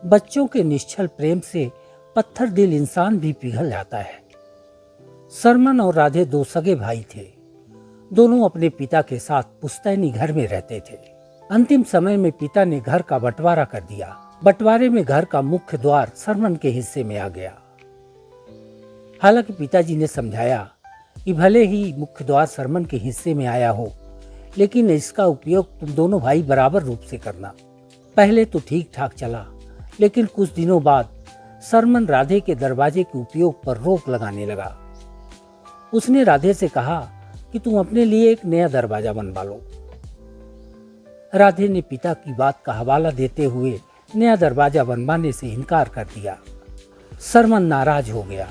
बच्चों के निश्चल प्रेम से पत्थर दिल इंसान भी पिघल जाता है। सरमन और राधे दो सगे भाई थे। दोनों अपने पिता के साथ पुश्तैनी घर में रहते थे। अंतिम समय में पिता ने घर का बंटवारा कर दिया। बंटवारे में घर का मुख्य द्वार सरमन के हिस्से में आ गया। हालांकि पिताजी ने समझाया कि भले ही मुख्य द्वार सरमन के हिस्से में आया हो, लेकिन इसका उपयोग तुम दोनों भाई बराबर रूप से करना। पहले तो ठीक ठाक चला, लेकिन कुछ दिनों बाद सरमन राधे के दरवाजे के उपयोग पर रोक लगाने लगा। उसने राधे से कहा कि तुम अपने लिए एक नया दरवाजा बनवा लो। राधे ने पिता की बात का हवाला देते हुए नया दरवाजा बनवाने से इनकार कर दिया। सरमन नाराज हो गया।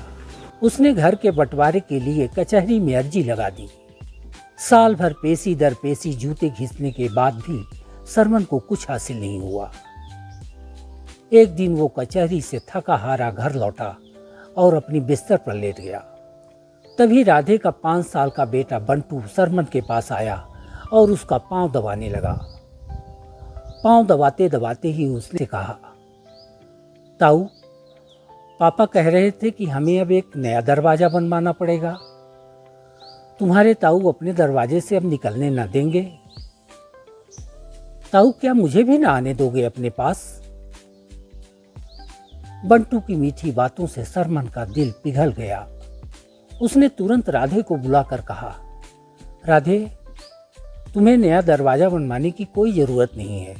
उसने घर के बंटवारे के लिए कचहरी में अर्जी लगा दी। साल भर पेशी दर पेशी जूते घिसने के बाद भी सरमन को कुछ हासिल नहीं हुआ। एक दिन वो कचहरी से थका हारा घर लौटा और अपनी बिस्तर पर लेट गया। तभी राधे का 5 साल का बेटा बंटू सरमन के पास आया और उसका पांव दबाने लगा। पांव दबाते दबाते ही उसने कहा, ताऊ, पापा कह रहे थे कि हमें अब एक नया दरवाजा बनवाना पड़ेगा। तुम्हारे ताऊ अपने दरवाजे से अब निकलने न देंगे। ताऊ, क्या मुझे भी ना आने दोगे अपने पास? बंटू की मीठी बातों से सरमन का दिल पिघल गया। उसने तुरंत राधे को बुलाकर कहा, राधे, तुम्हें नया दरवाजा बनवाने की कोई जरूरत नहीं है।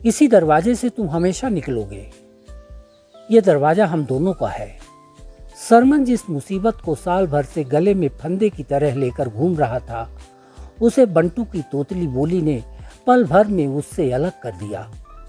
इसी दरवाजे से तुम हमेशा निकलोगे। यह दरवाजा हम दोनों का है। सरमन जिस मुसीबत को साल भर से गले में फंदे की तरह लेकर घूम रहा था, उसे बंटू की तोतली बोली ने पल भर में उससे अलग कर दिया।